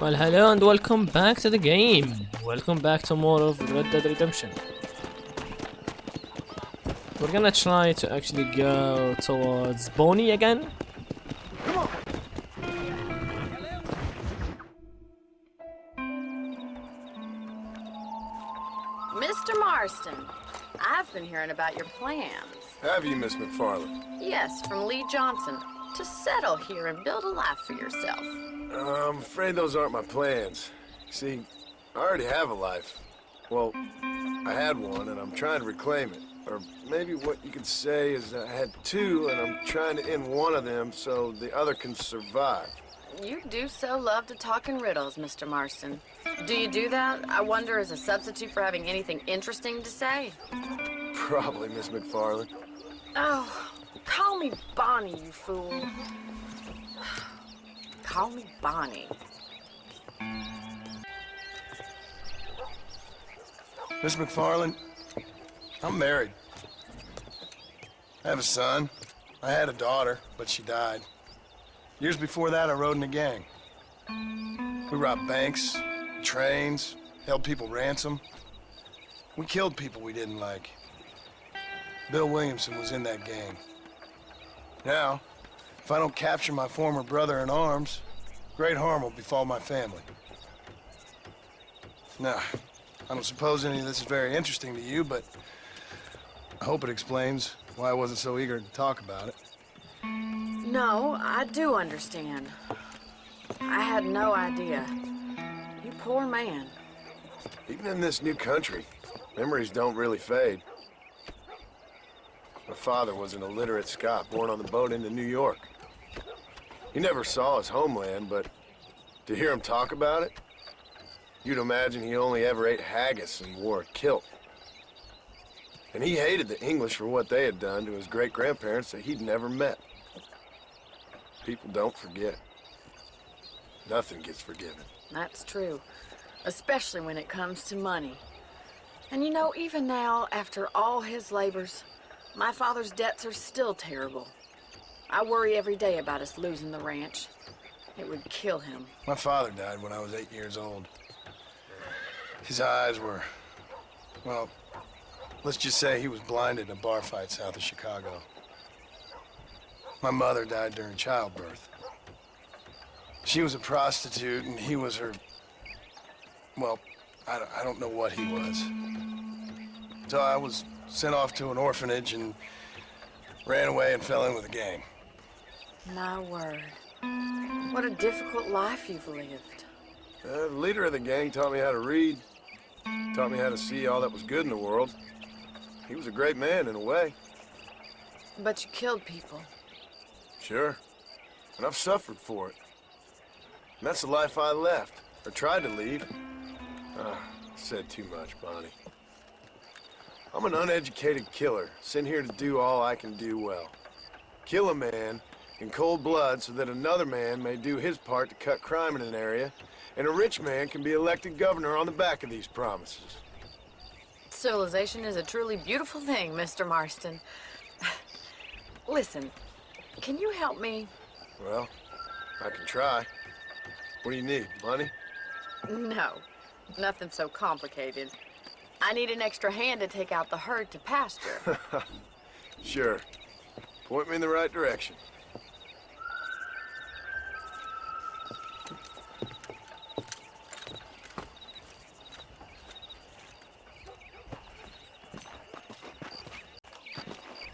Well, hello and welcome back to the game. Welcome back to more of Red Dead Redemption. We're gonna try to actually go towards Bonnie again. Mr. Marston, I've been hearing about your plans. Have you, Miss McFarland? Yes, from Lee Johnson, to settle here and build a life for yourself. I'm afraid those aren't my plans. See, I already have a life. Well, I had one, and I'm trying to reclaim it. Or maybe what you could say is that I had two, and I'm trying to end one of them so the other can survive. You do so love to talk in riddles, Mr. Marston. Do you do that, I wonder, as a substitute for having anything interesting to say? Probably, Miss McFarland. Oh, call me Bonnie, you fool. Call me Bonnie. Miss McFarland, I'm married. I have a son. I had a daughter, but she died. Years before that, I rode in a gang. We robbed banks, trains, held people ransom. We killed people we didn't like. Bill Williamson was in that gang. Now, if I don't capture my former brother in arms, great harm will befall my family. Now, I don't suppose any of this is very interesting to you, but I hope it explains why I wasn't so eager to talk about it. No, I do understand. I had no idea. You poor man. Even in this new country, memories don't really fade. My father was an illiterate Scot born on the boat into New York. He never saw his homeland, but to hear him talk about it, you'd imagine he only ever ate haggis and wore a kilt. And he hated the English for what they had done to his great-grandparents that he'd never met. People don't forget. Nothing gets forgiven. That's true, especially when it comes to money. And you know, even now, after all his labors, my father's debts are still terrible. I worry every day about us losing the ranch. It would kill him. My father died when I was 8 years old. His eyes were, well, let's just say he was blinded in a bar fight south of Chicago. My mother died during childbirth. She was a prostitute and he was her, well, I don't know what he was. So I was sent off to an orphanage and ran away and fell in with a gang. My word. What a difficult life you've lived. The leader of the gang taught me how to read, taught me how to see all that was good in the world. He was a great man in a way. But you killed people. Sure. And I've suffered for it. And that's the life I left, or tried to leave. Said too much, Bonnie. I'm an uneducated killer, sent here to do all I can do well. Kill a man in cold blood so that another man may do his part to cut crime in an area, and a rich man can be elected governor on the back of these promises. Civilization is a truly beautiful thing, Mr. Marston. Listen, can you help me? Well, I can try. What do you need, money? No, nothing so complicated. I need an extra hand to take out the herd to pasture. Sure. Point me in the right direction.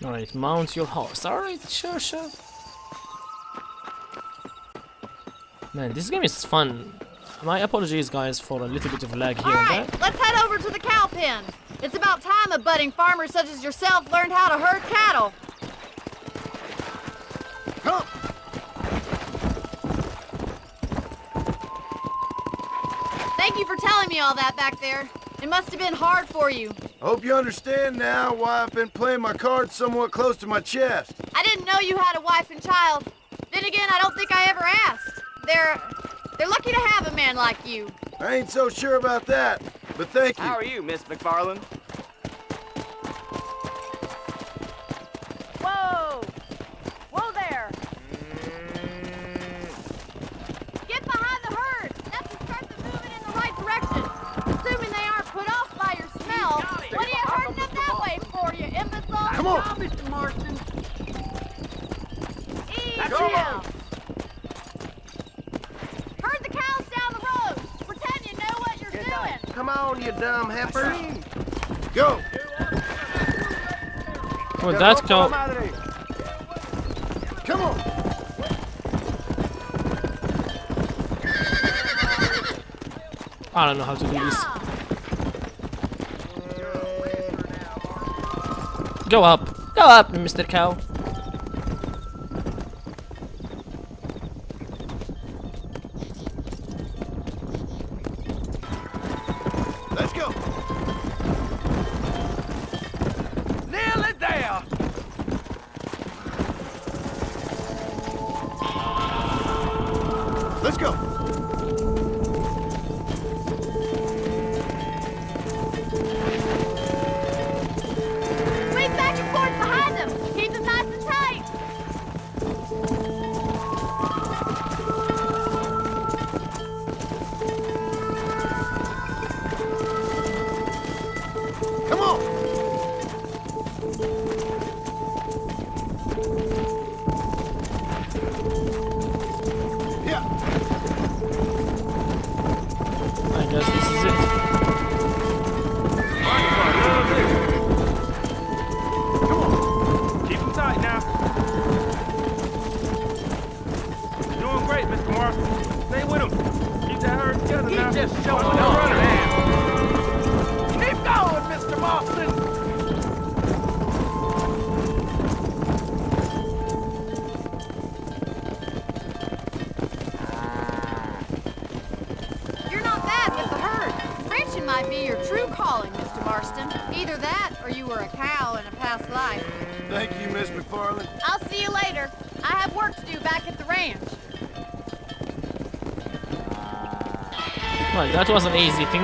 Alright, mount your horse. Alright, sure. Man, this game is fun. My apologies, guys, for a little bit of lag here and Alright, there. let's head over to the cow pen. It's about time a budding farmer such as yourself learned how to herd cattle. Come! Thank you for telling me all that back there. It must have been hard for you. I hope you understand now why I've been playing my cards somewhat close to my chest. I didn't know you had a wife and child. Then again, I don't think I ever asked. They're lucky to have a man like you. I ain't so sure about that, but thank you. How are you, Miss McFarland? Whoa! Whoa there! Get behind the herd! That's a Come on, you dumb heifers. Go. Where'd that go? Come on. I don't know how to do this. Go up, Mr. Cow. Let's go. Nearly there. Let's go. Swing back and forth behind them. Keep them nice and tight. Come on. Yeah. I guess this is it. Come on. Keep them tight now. You're doing great, Mr. Marston. Stay with him. Keep that herd together now. Just showing Runner, off. runner. Keep going, Mr. Marston. You're not bad with the herd. Ranching might be your true calling, Mr. Marston. Either that, or you were a cow in a past life. Thank you, Miss McFarland. I'll see you later. I have work to do back at the ranch. Right, that was an easy thing.